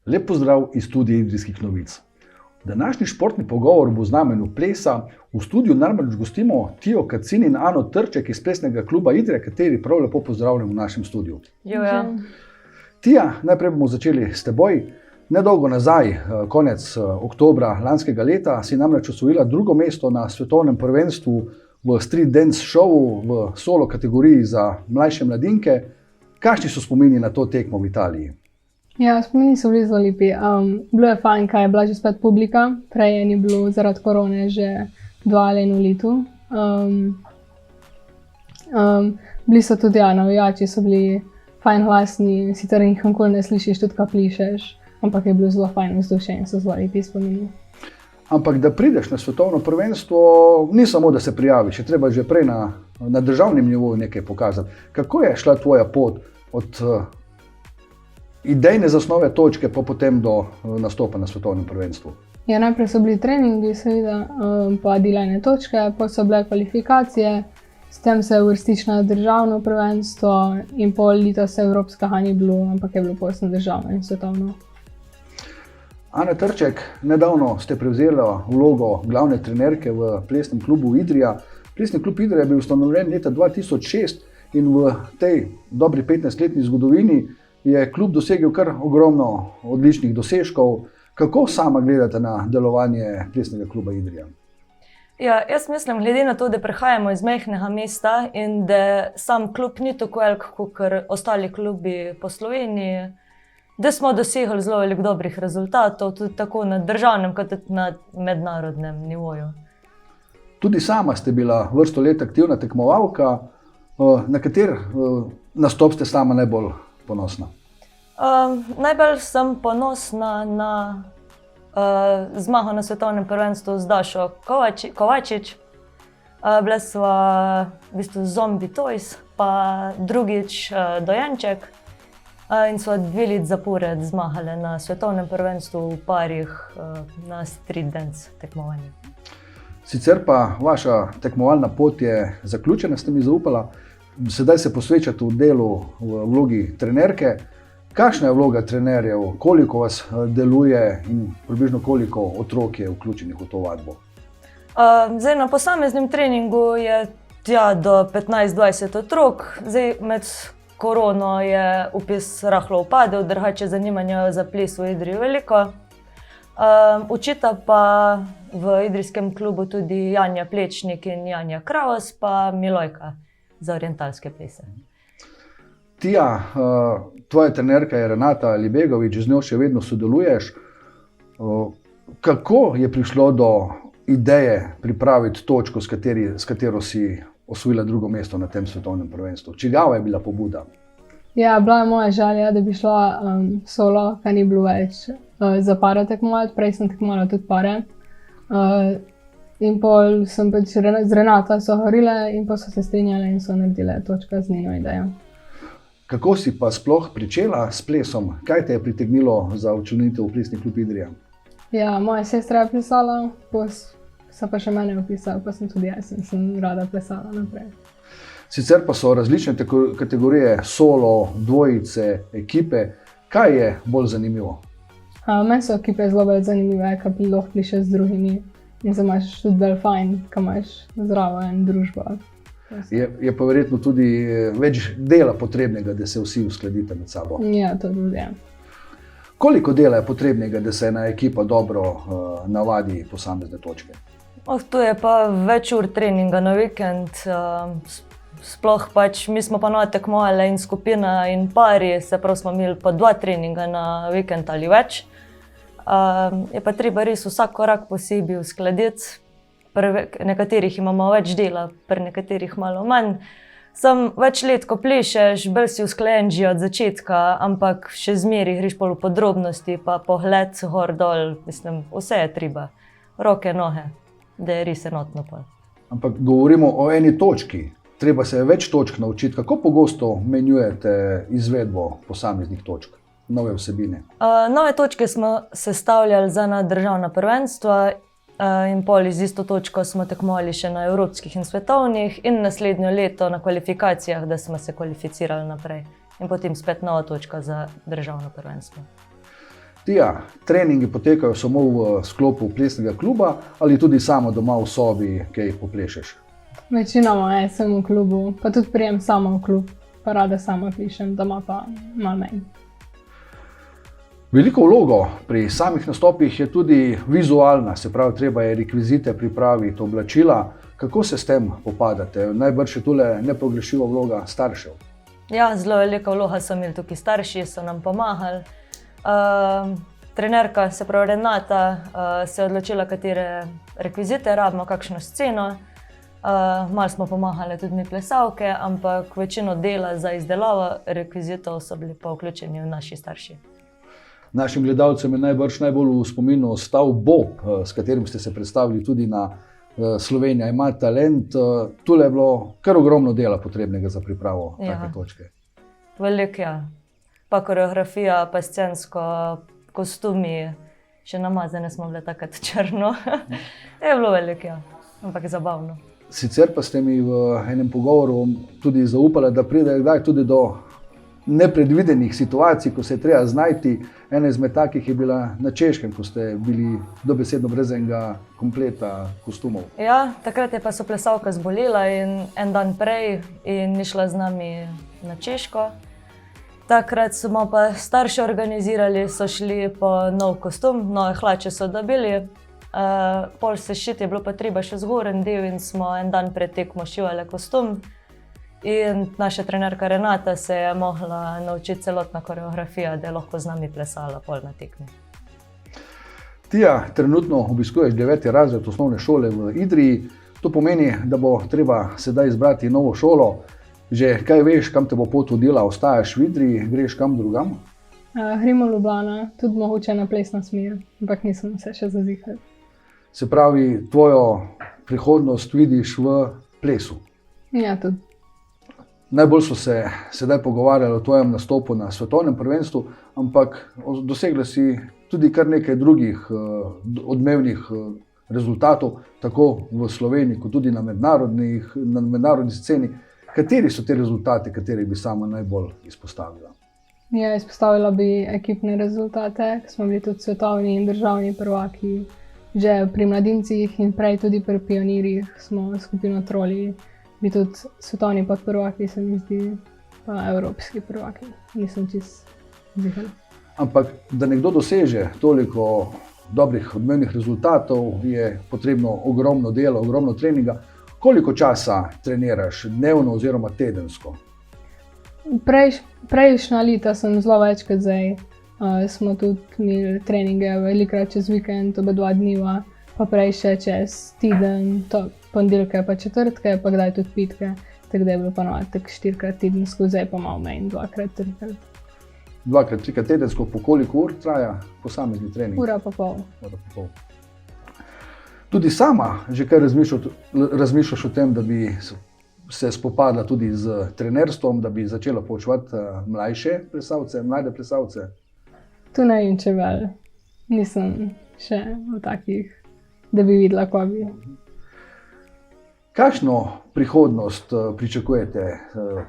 Lep pozdrav iz studia Idrijskih novic. Današnji športni pogovor bo v znamenju plesa. V studiu namreč gostimo Tijo Kacin in Ano Trček iz plesnega kluba Idrija, kateri prav lepo pozdravljam v našem studiu. Ja. Tija, najprej bomo začeli s teboj. Nedolgo nazaj, konec oktobra lanskega leta, si namreč osvojila drugo mesto na svetovnem prvenstvu v street dance šovu v solo kategoriji za mlajše mladinke. Kakšni so spomini na to tekmo v Italiji? Ja, spomini so bili zelo lepi. Bilo je fajn, kaj je bila že spet publika, prej ni bilo zaradi korone že 2 ali 1 letu. Bili so tudi navijači, so bili fajn glasni, sicer jih nikoli ne slišiš, tudi kaj plišeš, ampak je bilo zelo fajn vzdušje in so zelo lepi spomini. Ampak da prideš na svetovno prvenstvo, ni samo da se prijaviš, je treba že prej na državnem nivoju nekaj pokazati. Kako je šla tvoja pot od idejne zasnove točke pa potem do nastopa na svetovnem prvenstvu? Ja, najprej so bili treningi, seveda, pa delanje točke, pa so bile kvalifikacije, s tem se uvrstiš na državno prvenstvo in pol leta se evropskega ni bilo, ampak je bilo posebno državno in svetovno. Ana Trček, nedavno ste prevzela vlogo glavne trenerke v plesnem klubu Idrija. Plesni klub Idrija je bil ustanovljen leta 2006 in v tej dobri 15-letni zgodovini je klub dosegel kar ogromno odličnih dosežkov. Kako sama gledate na delovanje plesnega kluba Idrija? Ja, jaz mislim, glede na to, da prihajamo iz majhnega mesta in da sam klub ni tako velik kot ostali klubi po Sloveniji, da smo dosegli zelo veliko dobrih rezultatov, tudi tako na državnem kot tudi na mednarodnem nivoju. Tudi sama ste bila vrsto let aktivna tekmovalka. Na kater nastop ste sama najbolj ponosna? Najbolj sem ponosna na zmago na svetovnem prvenstvu z Dašo Kovačič. Bila sva v bistvu Zombie Toys, pa drugič Dojenček. In so 2 leti zapored zmagali na svetovnem prvenstvu v parih na street dance tekmovanju. Sicer pa vaša tekmovalna pot je zaključena, ste mi zaupala. Sedaj se posvečate v delu v vlogi trenerke. Kakšna je vloga trenerjev, koliko vas deluje in približno koliko otrok je vključenih v to vadbo? Zdaj, na posameznem treningu je tja do 15-20 otrok. Zdaj, med korono je vpis rahlo upadel, drugače zanimanja za ples v Idriji veliko. Učita pa v idrijskem klubu tudi Janja Plečnik in Janja Kravos, pa Milojka za orientalske plese. Tija, tvoja trenerka je Renata Libegovič, z njo še vedno sodeluješ. Kako je prišlo do ideje pripraviti točko, s katero si osvojila drugo mesto na tem svetovnem prvenstvu? Čigava je bila pobuda? Ja, bila je moja želja, da bi šla solo, kar ni bilo več za pare tekmovati. Prej sem tekmovala tudi pare. In pol sem pač z Renato so govorile in pa so se strinjale in so naredile točka z njeno idejo. Kako si pa sploh pričela s plesom? Kaj te je pritegnilo za včlanitev v plesni klub Idrija? Ja, moja sestra je plesala, so pa še mene vpisali, pa sem tudi jaz in sem rada plesala naprej. Sicer pa so različne kategorije, solo, dvojice, ekipe. Kaj je bolj zanimivo? Meni so ekipe zelo bolj zanimive, ker lahko plišeš z drugimi in se imaš tudi bolj fajn, ker imaš zraven družbo. Je pa verjetno tudi več dela potrebnega, da se vsi uskladite med sabo. Ja, to tudi je. Koliko dela je potrebnega, da se ena ekipa dobro navadi posamezne točke? To je pa več ur treninga na vikend. Sploh pač mi smo pa tekmovali in skupina in pari, se pravi smo imeli pa 2 treninga na vikend ali več. Je pa treba res vsak korak posebej uskladiti. Pri nekaterih imamo več dela, pri nekaterih malo manj. Sam več let, ko plešeš, bolj si usklajen že od začetka, ampak še zmeraj greš pol v podrobnosti, pa pogled gor dol, mislim, vse je treba. Roke, noge, da je res enotno pol. Ampak govorimo o eni točki. Treba se več točk naučiti. Kako pogosto menjujete izvedbo posameznih točk, nove vsebine? Nove točke smo sestavljali za na državna prvenstva in pol z isto točko smo tekmovali še na evropskih in svetovnih in naslednjo leto na kvalifikacijah, da smo se kvalificirali naprej. In potem spet nova točka za državno prvenstvo. Tija, treningi potekajo samo v sklopu plesnega kluba ali tudi sama doma v sobi, kaj poplešeš? Večinoma sem v klubu, pa tudi prijem sama v klub, pa rada sama pišem, doma pa malo manj. Veliko vlogo pri samih nastopih je tudi vizualna, se pravi, treba je rekvizite pripraviti, oblačila. Kako se s tem popadate? Najbrž je tule nepogrešljiva vloga staršev. Ja, zelo velika vloga so imeli tukaj starši, so nam pomagali. Trenerka, se pravi Renata, se je odločila, katere rekvizite rabimo, kakšno sceno. Malo smo pomagali tudi mi plesavke, ampak večino dela za izdelavo rekvizitov so bili pa vključeni naši starši. Našim gledalcem je najbrž najbolj v spominu ostal Bob, s katerim ste se predstavili tudi na Slovenija ima talent. Tule je bilo kar ogromno dela potrebnega za pripravo take točke. Veliko, ja. Pa koreografija, pa scensko, kostumi, še namazane smo bile takrat črno. Je bilo veliko, ja. Ampak zabavno. Sicer pa ste mi v enem pogovoru tudi zaupali, da pride kdaj tudi do nepredvidenih situacij, ko se je treba znajti. Ena izmed takih je bila na Češkem, ko ste bili dobesedno brez enega kompleta kostumov. Ja, takrat je pa so plesavka zbolela in en dan prej in ni šla z nami na Češko. Takrat smo pa starši organizirali, so šli po nov kostum, nove hlače so dobili. Pol sešit je bilo pa treba še zgoren del in smo en dan pred tekmo šivali kostum. In naša trenerka Renata se je mogla naučiti celotna koreografija, da je lahko z nami plesala pol na tekmi. Tija, trenutno obiskuješ 9. razred osnovne šole v Idriji. To pomeni, da bo treba sedaj izbrati novo šolo. Že kaj veš, kam te bo pot vodila? Ostajaš v Idriji, greš kam drugam? Gremo v Ljubljano, tudi mogoče na plesno smer, ampak nisem se še zazihal. Se pravi, tvojo prihodnost vidiš v plesu? Ja, tudi. Najbolj so se sedaj pogovarjali o tvojem nastopu na svetovnem prvenstvu, ampak dosegla si tudi kar nekaj drugih odmevnih rezultatov, tako v Sloveniji, kot tudi na mednarodni sceni. Kateri so te rezultati, kateri bi sama najbolj izpostavila? Ja, izpostavila bi ekipne rezultate, ki smo bili tudi svetovni in državni prvaki. Že pri mladincih in prej tudi pri pionirjih smo skupino troli. Bi tudi svetovni podprvaki, se mi zdi, pa evropski prvaki. Nisem čisto ziher. Ampak, da nekdo doseže toliko dobrih odmevnih rezultatov, je potrebno ogromno dela, ogromno treninga. Koliko časa treniraš dnevno oziroma tedensko? Prejšnja leta sem zelo več kot zdaj. Smo tudi imeli treninge velikokrat čez vikend, oba 2 dneva, pa prej še čez teden, ponedeljke pa četrtke, pa kdaj tudi petke. Tako da je bilo ponovadi tako 4-krat tedensko, zdaj pa malo manj, 2-krat, 3-krat. 2-krat, 3-krat tedensko, po koliko ur traja posamezni trening? Ura pa pol. Tudi sama že kaj razmišljaš o tem, da bi se spopadla tudi z trenerstvom, da bi začela poučevati mlajše plesalce, mlade plesalce? Tu ne vem, če vel. Nisem še v takih, da bi videla, ko bi. Kakšno prihodnost pričakujete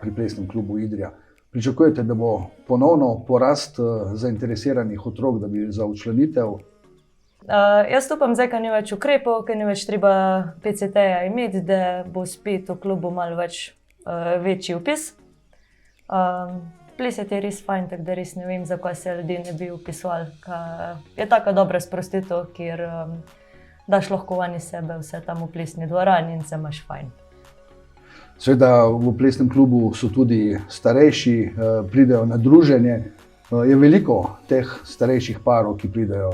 pri plesnem klubu Idrija? Pričakujete, da bo ponovno porast zainteresiranih otrok, da bi za včlanitev? Jaz upam zdaj, ker ni več ukrepov, ker ni več treba PCT-ja imeti, da bo spet v klubu malo več večji vpis. Ples je res fajn, tako da res ne vem, zakaj se ljudje ne bi vpisovali. Je taka dobra sprostitev, kjer daš lahko van iz sebe vse tam v plesni dvorani in se imaš fajn. Seveda v plesnem klubu so tudi starejši, pridejo na druženje. Je veliko teh starejših parov, ki pridejo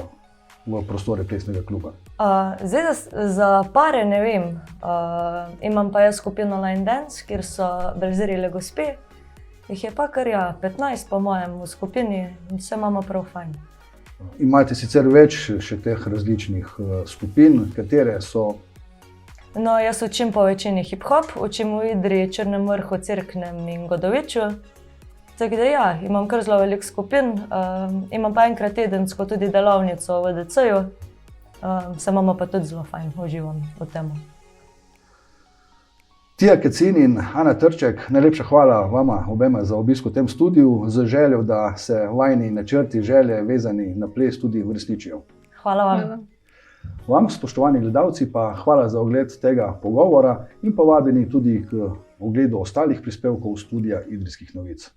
v prostore plesnega kluba? Zdaj za pare ne vem. Imam pa jaz skupino Line Dance, kjer so bolj zrele gospe. Jih je pa kar 15 po mojem v skupini in vse imamo prav fajn. Imate sicer več še teh različnih skupin, katere so? No, jaz učim po večini hip-hop, učim v Idriji, Črnem Vrhu, Cerknem in Godoviču. Tako da ja, imam kar zelo veliko skupin, imam pa enkrat tedensko tudi delavnico v VDC-ju, se imamo pa tudi zelo fajn, uživam v tem. Tija Kecin in Ana Trček, najlepša hvala vama obema za obisk v tem studiu, z željo, da se vajni načrti, želje vezani na ples tudi uresničijo. Hvala vam. Hvala. Vam, spoštovani gledalci, pa hvala za ogled tega pogovora in pa vabeni tudi k ogledu ostalih prispevkov studia Idrijskih novic.